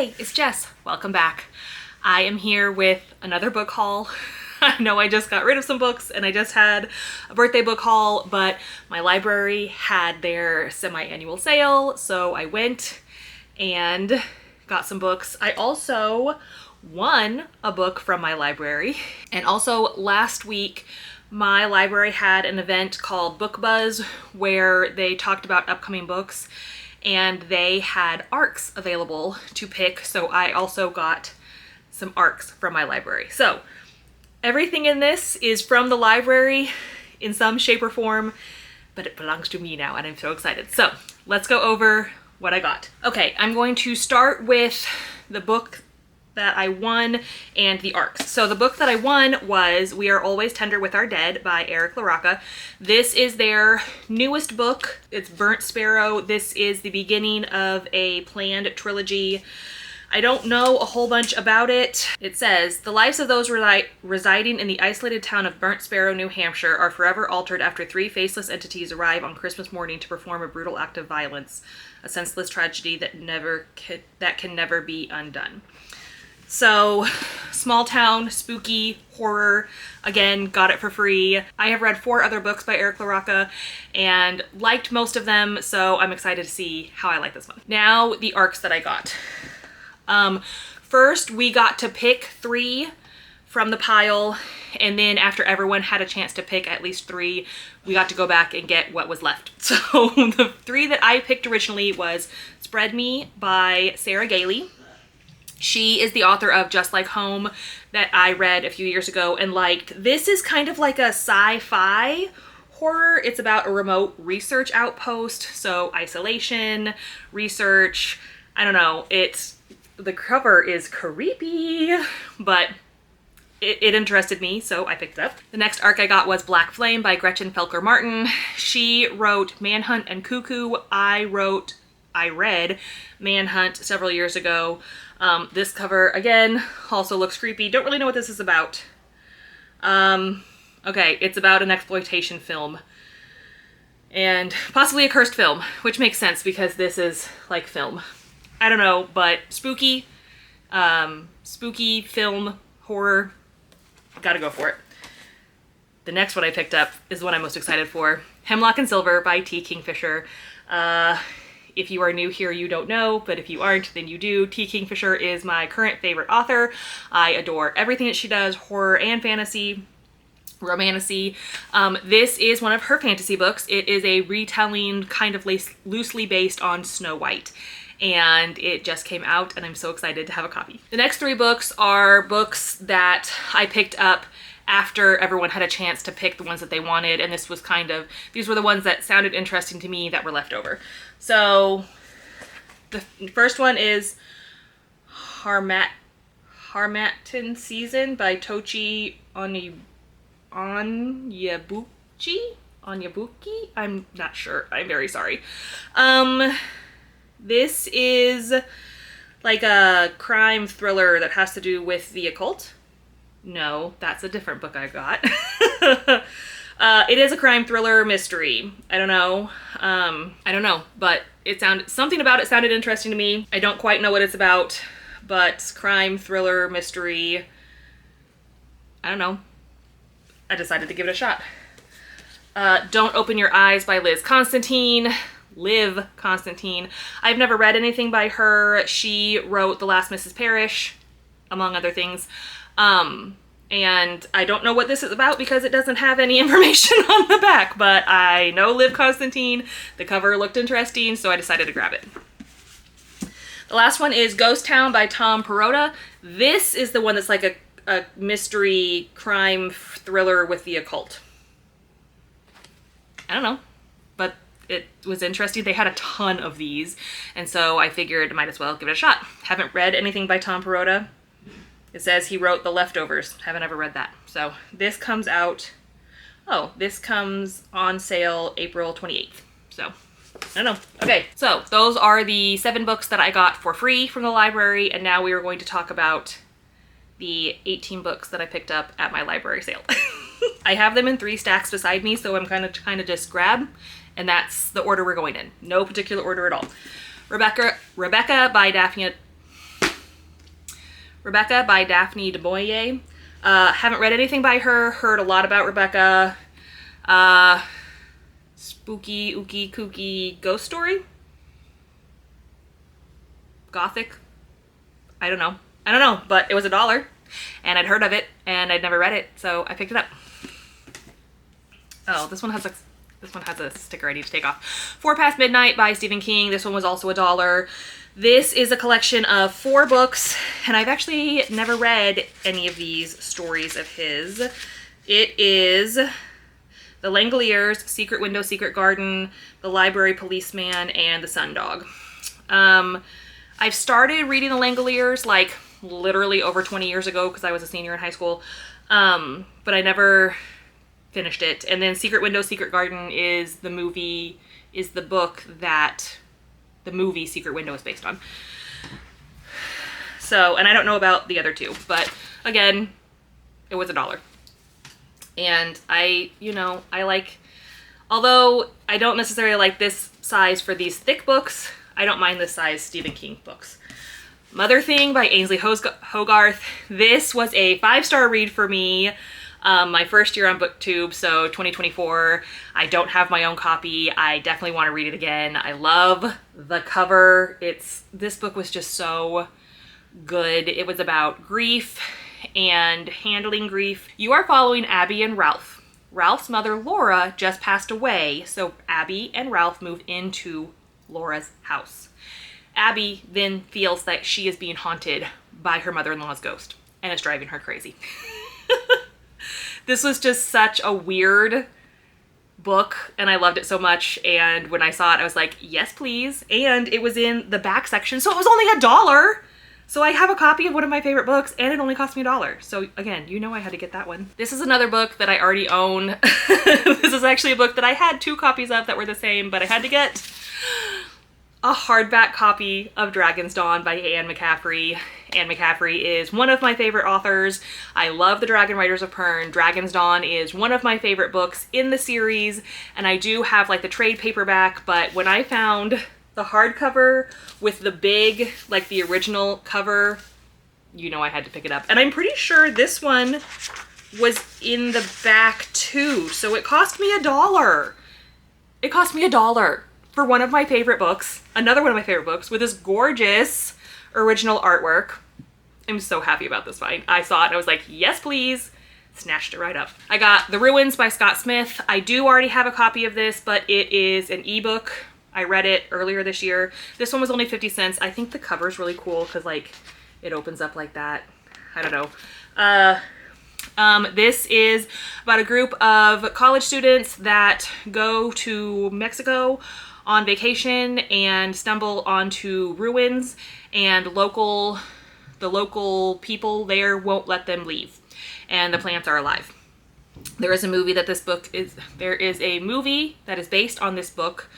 Hey, it's Jess. Welcome back. I am here with another book haul. I know I just got rid of some books and I just had a birthday book haul, but my library had their semi-annual sale, so I went and got some books. I also won a book from my library. And also last week, my library had an event called Book Buzz where they talked about upcoming books and they had ARCs available to pick, so I also got some ARCs from my library. So everything in this is from the library in some shape or form, but it belongs to me now and I'm so excited. So let's go over what I got. Okay, I'm going to start with the book that I won and the ARCs. So the book that I won was We Are Always Tender with Our Dead by Eric LaRocca. This is their newest book. It's Burnt Sparrow. This is the beginning of a planned trilogy. I don't know a whole bunch about it. It says, the lives of those residing in the isolated town of Burnt Sparrow, New Hampshire are forever altered after three faceless entities arrive on Christmas morning to perform a brutal act of violence, a senseless tragedy that can never be undone. So, small town, spooky, horror. Again, got it for free. I have read 4 other books by Eric LaRocca and liked most of them, so I'm excited to see how I like this one. Now, the ARCs that I got. First, we got to pick 3 from the pile, and then after everyone had a chance to pick at least 3, we got to go back and get what was left. So, the 3 that I picked originally was Spread Me by Sarah Gailey. She is the author of Just Like Home that I read a few years ago and liked. This is kind of like a sci-fi horror. It's about a remote research outpost, so isolation, research. I don't know, the cover is creepy, but it interested me, so I picked it up. The next ARC I got was Black Flame by Gretchen Felker Martin. She wrote Manhunt and Cuckoo. I read Manhunt several years ago. This cover, again, also looks creepy. Don't really know what this is about. Okay, it's about an exploitation film. And possibly a cursed film, which makes sense because this is like film. I don't know, but spooky. Spooky film, horror. Gotta go for it. The next one I picked up is the one I'm most excited for. Hemlock and Silver by T. Kingfisher. If you are new here, you don't know, but if you aren't, then you do. T. Kingfisher is my current favorite author. I adore everything that she does, horror and fantasy, romantasy. This is one of her fantasy books. It is a retelling kind of loosely based on Snow White, and it just came out and I'm so excited to have a copy. The next 3 books are books that I picked up after everyone had a chance to pick the ones that they wanted, and these were the ones that sounded interesting to me that were left over. So, the first one is Harmattan Season by Tochi Onyebuchi? I'm not sure. I'm very sorry. This is like a crime thriller that has to do with the occult. No, that's a different book I got. It is a crime thriller mystery. I don't know, but something about it sounded interesting to me. I don't quite know what it's about, but crime thriller mystery. I don't know. I decided to give it a shot. Don't Open Your Eyes by Liv Constantine. I've never read anything by her. She wrote The Last Mrs. Parrish, among other things. And I don't know what this is about because it doesn't have any information on the back, but I know Liv Constantine. The cover looked interesting, so I decided to grab it. The last one is Ghost Town by Tom Perrotta. This is the one that's like a mystery crime thriller with the occult. I don't know, but it was interesting. They had a ton of these, and so I figured I might as well give it a shot. Haven't read anything by Tom Perrotta. It says he wrote The Leftovers. Haven't ever read that. So this comes on sale April 28th. So, I don't know. Okay, so those are the 7 books that I got for free from the library, and now we are going to talk about the 18 books that I picked up at my library sale. I have them in 3 stacks beside me, so I'm kind of just grab, and that's the order we're going in. No particular order at all. Rebecca by Daphne Rebecca by Daphne du Maurier. Haven't read anything by her. Heard a lot about Rebecca. Spooky, ooky, kooky ghost story? Gothic? I don't know, but it was $1 and I'd heard of it and I'd never read it, so I picked it up. Oh, this one has a sticker I need to take off. 4 Past Midnight by Stephen King. This one was also $1. This is a collection of 4 books, and I've actually never read any of these stories of his. It is The Langoliers, Secret Window, Secret Garden, The Library Policeman, and The Sundog. I've started reading The Langoliers like literally over 20 years ago because I was a senior in high school, but I never finished it. And then Secret Window, Secret Garden is the book that the movie Secret Window is based on. So, and I don't know about the other 2, but again, it was $1. And I like, although I don't necessarily like this size for these thick books, I don't mind this size Stephen King books. Mother Thing by Ainsley Hogarth. This was a 5-star read for me. My first year on BookTube, so 2024. I don't have my own copy. I definitely want to read it again. I love the cover. This book was just so good. It was about grief and handling grief. You are following Abby and Ralph. Ralph's mother, Laura, just passed away, so Abby and Ralph move into Laura's house. Abby then feels that she is being haunted by her mother-in-law's ghost, and it's driving her crazy. This was just such a weird book, and I loved it so much, and when I saw it, I was like, yes, please. And it was in the back section, so it was only $1. So I have a copy of one of my favorite books, and it only cost me $1. So again, I had to get that one. This is another book that I already own. This is actually a book that I had 2 copies of that were the same, but I had to get a hardback copy of Dragon's Dawn by Anne McCaffrey. Anne McCaffrey is one of my favorite authors. I love the Dragon Riders of Pern. Dragon's Dawn is one of my favorite books in the series, and I do have like the trade paperback, but when I found the hardcover with the big, like the original cover, I had to pick it up. And I'm pretty sure this one was in the back too, so it cost me $1. It cost me $1 for one of my favorite books, another one of my favorite books, with this gorgeous original artwork. I'm so happy about this find. I saw it and I was like, yes, please. Snatched it right up. I got The Ruins by Scott Smith. I do already have a copy of this, but it is an ebook. I read it earlier this year. This one was only 50 cents. I think the cover's really cool because like it opens up like that. I don't know. This is about a group of college students that go to Mexico on vacation and stumble onto ruins, and the local people there won't let them leave, and the plants are alive. There is a movie that there is a movie that is based on this book.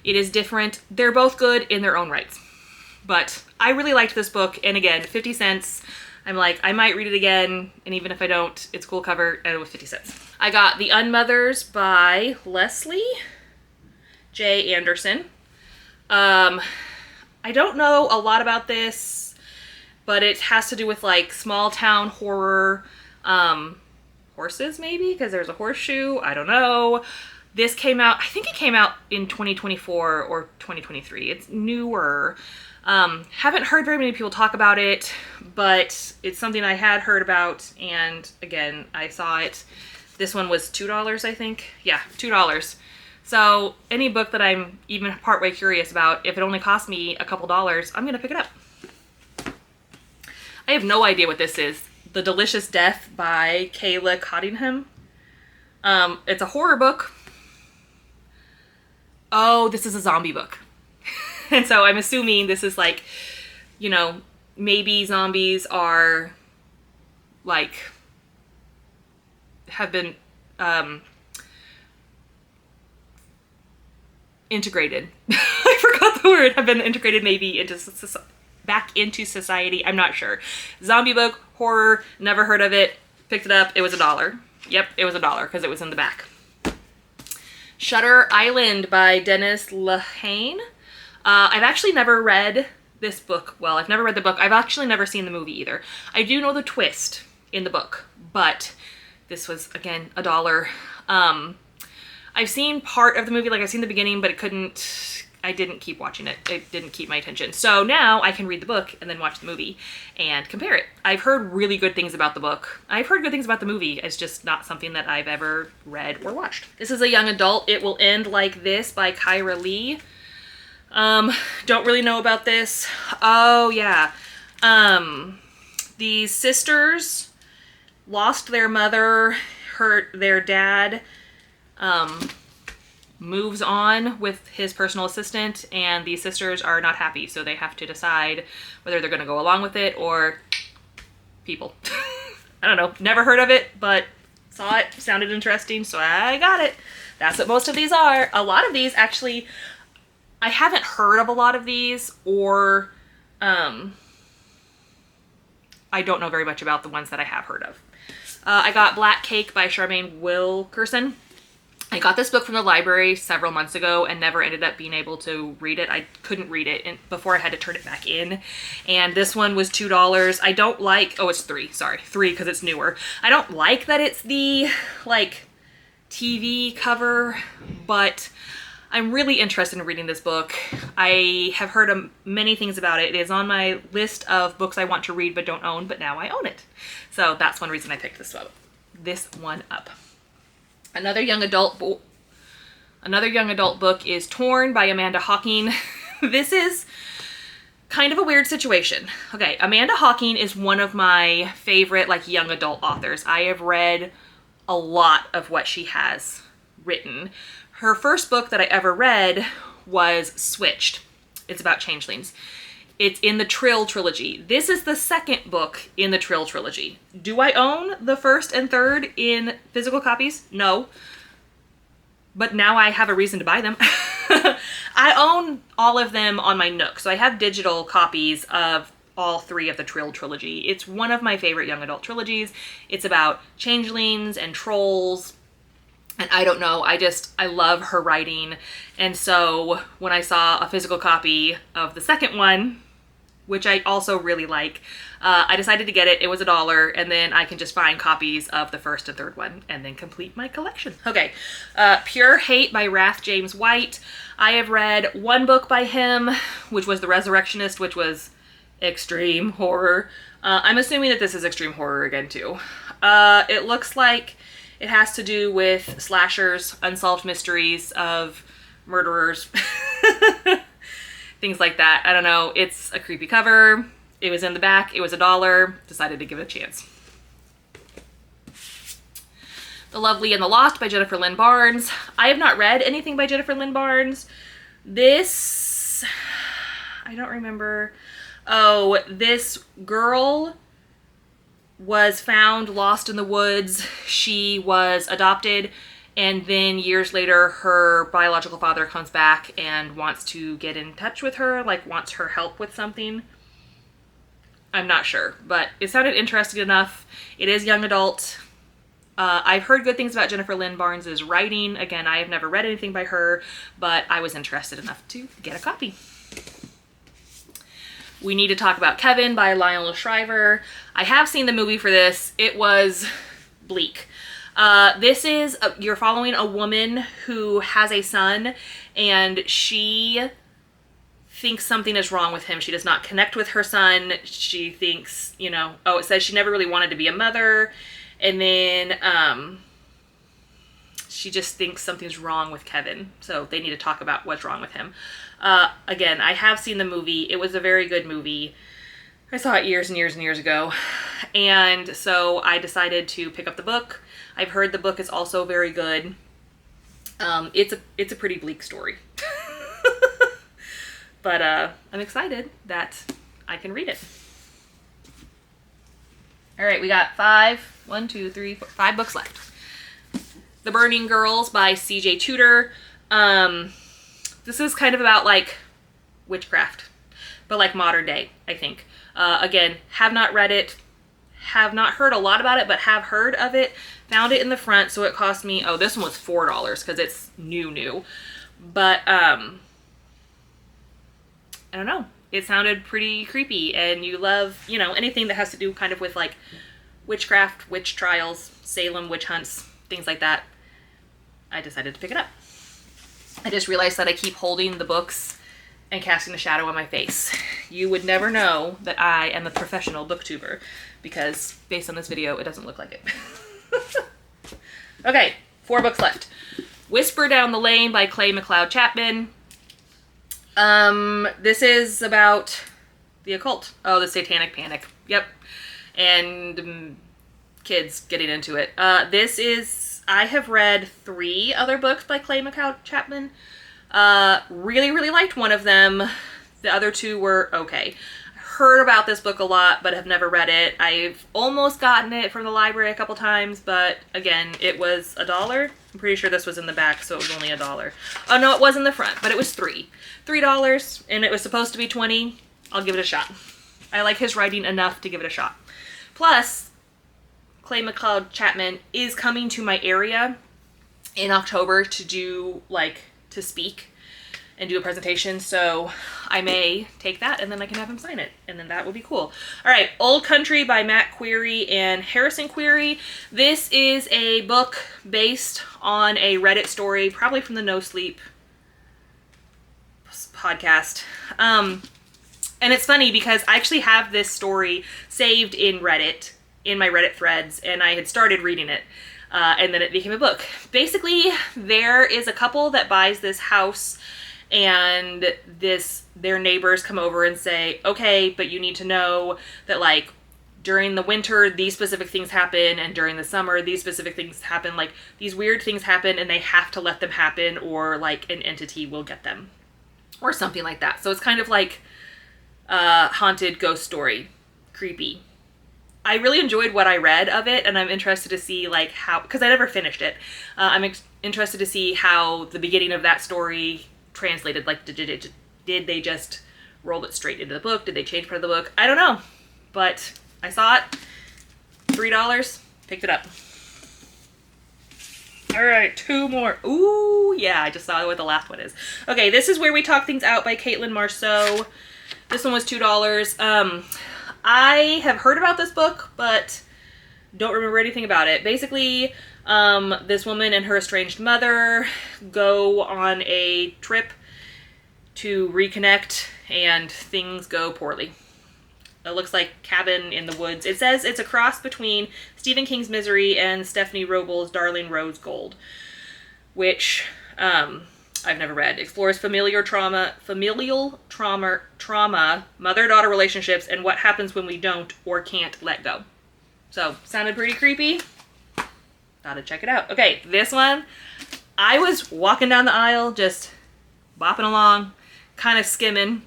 It is different. They're both good in their own rights, but I really liked this book, and again, 50 cents. I'm like, I might read it again, and even if I don't, it's a cool cover, and it was 50 cents. I got The Unmothers by Leslie J. Anderson. I don't know a lot about this, but it has to do with like small town horror, horses maybe, because there's a horseshoe. I don't know. This came out, I think it came out in 2024 or 2023. It's newer. Haven't heard very many people talk about it, but it's something I had heard about, and again, I saw it. This one was $2, I think. Yeah, $2. So any book that I'm even partway curious about, if it only cost me a couple dollars, I'm gonna pick it up. I have no idea what this is. The Delicious Death by Kayla Cottingham. It's a horror book. Oh, this is a zombie book. And so I'm assuming this is like, maybe zombies are like, have been, integrated. I forgot the word. Have been integrated maybe back into society. I'm not sure. Zombie book, horror, never heard of it. Picked it up. It was $1. Yep, it was $1 because it was in the back. Shutter Island by Dennis Lehane. I've actually never read this book well. I've never read the book. I've actually never seen the movie either. I do know the twist in the book, but this was, again, $1. I've seen part of the movie, like I've seen the beginning, but I didn't keep watching it. It didn't keep my attention. So now I can read the book and then watch the movie and compare it. I've heard really good things about the book. I've heard good things about the movie. It's just not something that I've ever read or watched. This is a young adult. It Will End Like This by Kyra Lee. Don't really know about this. Oh yeah. These sisters lost their mother. Their dad moves on with his personal assistant, and these sisters are not happy, so they have to decide whether they're going to go along with it or people. I don't know. Never heard of it, but saw it, sounded interesting, so I got it. That's what most of these are. A lot of these, actually, I haven't heard of a lot of these, or I don't know very much about the ones that I have heard of. I got Black Cake by Charmaine Wilkerson. I got this book from the library several months ago and never ended up being able to read it. I couldn't read it before I had to turn it back in. And this one was $2. I don't like, oh, it's $3, sorry. $3 because it's newer. I don't like that it's the, like, TV cover, but I'm really interested in reading this book. I have heard many things about it. It is on my list of books I want to read but don't own, but now I own it. So that's one reason I picked this one up. Another young adult book is Torn by Amanda Hocking. This is kind of a weird situation. Okay, Amanda Hocking is one of my favorite, like, young adult authors. I have read a lot of what she has written. Her first book that I ever read was Switched. It's about changelings. It's in the Trill trilogy. This is the second book in the Trill trilogy. Do I own the first and third in physical copies? No. But now I have a reason to buy them. I own all of them on my Nook, so I have digital copies of all 3 of the Trill trilogy. It's one of my favorite young adult trilogies. It's about changelings and trolls. And I don't know, I love her writing. And so when I saw a physical copy of the second one, which I also really like, I decided to get it. It was $1, and then I can just find copies of the first and third one and then complete my collection. Okay, Pure Hate by Wrath James White. I have read one book by him, which was The Resurrectionist, which was extreme horror. I'm assuming that this is extreme horror again too. It looks like it has to do with slashers, unsolved mysteries of murderers, things like that. I don't know. It's a creepy cover. It was in the back. It was $1. Decided to give it a chance. The Lovely and the Lost by Jennifer Lynn Barnes. I have not read anything by Jennifer Lynn Barnes. This, I don't remember. Oh, this girl was found lost in the woods. She was adopted, and then years later her biological father comes back and wants to get in touch with her, like wants her help with something. I'm not sure, but it sounded interesting enough. It is young adult. I've heard good things about Jennifer Lynn Barnes' writing. Again, I have never read anything by her, but I was interested enough to get a copy. We Need to Talk About Kevin by Lionel Shriver. I have seen the movie for this. It was bleak. This is, you're following a woman who has a son, and she thinks something is wrong with him. She does not connect with her son. She thinks, you know, oh, it says she never really wanted to be a mother. And then she just thinks something's wrong with Kevin. So they need to talk about what's wrong with him. Again, I have seen the movie. It was a very good movie. I saw it years and years and years ago. And so I decided to pick up the book. I've heard the book is also very good. It's a pretty bleak story. But I'm excited that I can read it. All right, we got 5 books left. The Burning Girls by C.J. Tudor. This is kind of about, like, witchcraft, but, like, modern day, I think. Again, have not read it, have not heard a lot about it, but have heard of it. Found it in the front, so it cost me, oh, this one was $4 because it's new. But, I don't know. it sounded pretty creepy, and you love, you know, anything that has to do kind of with like witchcraft, witch trials, Salem witch hunts, things like that, I decided to pick it up. I just realized that I keep holding the books and casting a shadow on my face. You would never know that I am a professional booktuber because based on this video, it doesn't look like it. Okay, 4 books left. Whisper Down the Lane by Clay McLeod Chapman. This is about the occult. Oh, the Satanic Panic. Yep. And kids getting into it. I have read 3 other books by Clay McLeod Chapman. Really, really liked one of them. The other 2 were okay. Heard about this book a lot, but have never read it. I've almost gotten it from the library a couple times, but again, it was $1. I'm pretty sure this was in the back, so it was only $1. Oh no, it was in the front, but it was $3, and it was supposed to be $20. I'll give it a shot. I like his writing enough to give it a shot. Plus, Clay McLeod Chapman is coming to my area in October to speak and do a presentation, so I may take that and then I can have him sign it, and then that would be cool. All right, Old Country by Matt Query and Harrison Query. This is a book based on a Reddit story, probably from the No Sleep podcast. And it's funny because I actually have this story saved in Reddit, in my Reddit threads, and I had started reading it. And then it became a book. Basically, there is a couple that buys this house, and their neighbors come over and say, okay, but you need to know that like during the winter these specific things happen, and during the summer these specific things happen. Like these weird things happen and they have to let them happen, or like an entity will get them or something like that. So it's kind of like haunted ghost story, creepy. I really enjoyed what I read of it, and I'm interested to see like how, because I never finished it. I'm interested to see how the beginning of that story translated. Like, did they just roll it straight into the book? Did they change part of the book? I don't know, but I saw it. $3, picked it up. All right, 2 more. Ooh, yeah, I just saw what the last one is. Okay, this is Where We Talk Things Out by Caitlin Marceau. This one was $2. I have heard about this book, but don't remember anything about it. Basically, this woman and her estranged mother go on a trip to reconnect, and things go poorly. It looks like Cabin in the Woods. It says it's a cross between Stephen King's Misery and Stephanie Robles' Darling Rose Gold, which I've never read. Explores familial trauma, mother-daughter relationships, and what happens when we don't or can't let go. So, sounded pretty creepy. Gotta check it out. Okay, this one, I was walking down the aisle, just bopping along, kind of skimming,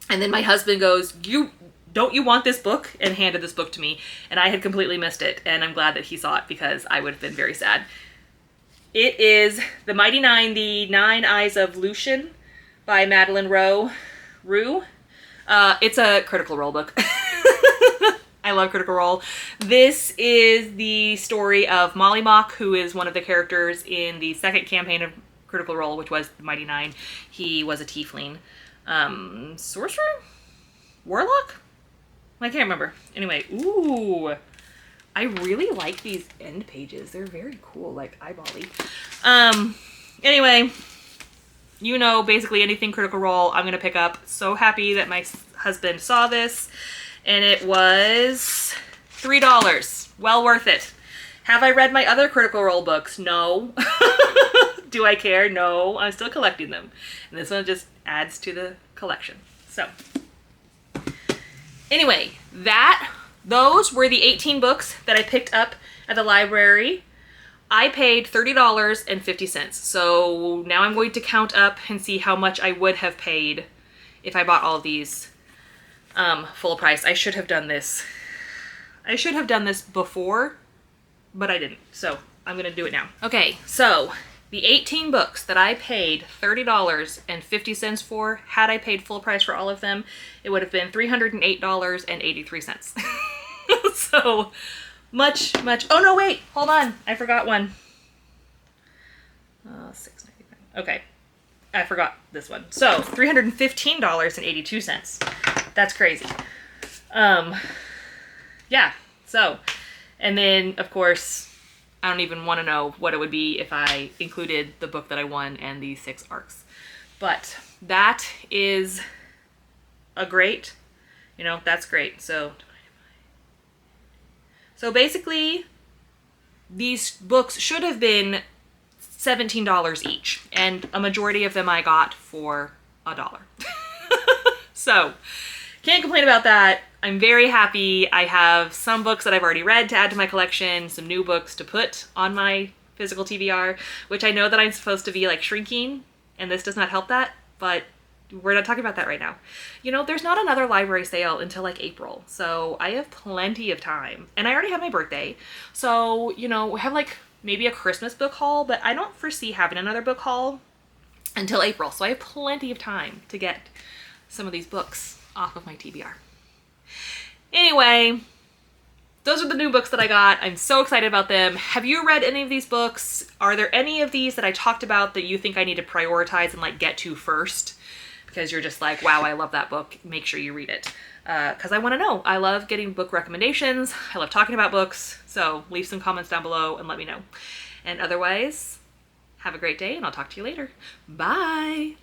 and then my husband goes, don't you want this book? And handed this book to me, and I had completely missed it, and I'm glad that he saw it because I would have been very sad. It is The Mighty Nine, The Nine Eyes of Lucian by Madeline Rue. It's a Critical Role book. I love Critical Role. This is the story of Molly Mock, who is one of the characters in the second campaign of Critical Role, which was The Mighty Nine. He was a tiefling. Sorcerer? Warlock? I can't remember. Anyway, ooh. I really like these end pages. They're very cool, like eyeball-y. Anyway, you know, basically anything Critical Role I'm going to pick up. So happy that my husband saw this, and it was $3. Well worth it. Have I read my other Critical Role books? No. Do I care? No. I'm still collecting them. And this one just adds to the collection. So, anyway, those were the 18 books that I picked up at the library. I paid $30.50. So now I'm going to count up and see how much I would have paid if I bought all of these full price. I should have done this. I should have done this before, but I didn't. So I'm going to do it now. Okay, so the 18 books that I paid $30.50 for, had I paid full price for all of them, it would have been $308.83. So much. Oh no, wait, hold on. I forgot one. $6.99. Okay. I forgot this one. So $315.82. That's crazy. Yeah. So, and then of course, I don't even want to know what it would be if I included the book that I won and the 6 arcs. But that is a great, that's great. So basically, these books should have been $17 each, and a majority of them I got for $1. So, can't complain about that. I'm very happy. I have some books that I've already read to add to my collection, some new books to put on my physical TBR, which I know that I'm supposed to be like shrinking, and this does not help that, but we're not talking about that right now. There's not another library sale until like April, so I have plenty of time. And I already have my birthday, so, we have like maybe a Christmas book haul, but I don't foresee having another book haul until April, so I have plenty of time to get some of these books off of my TBR. Anyway, those are the new books that I got. I'm so excited about them. Have you read any of these books? Are there any of these that I talked about that you think I need to prioritize and like get to first? Because you're just like, wow, I love that book. Make sure you read it. Because I want to know. I love getting book recommendations. I love talking about books. So leave some comments down below and let me know. And otherwise, have a great day and I'll talk to you later. Bye.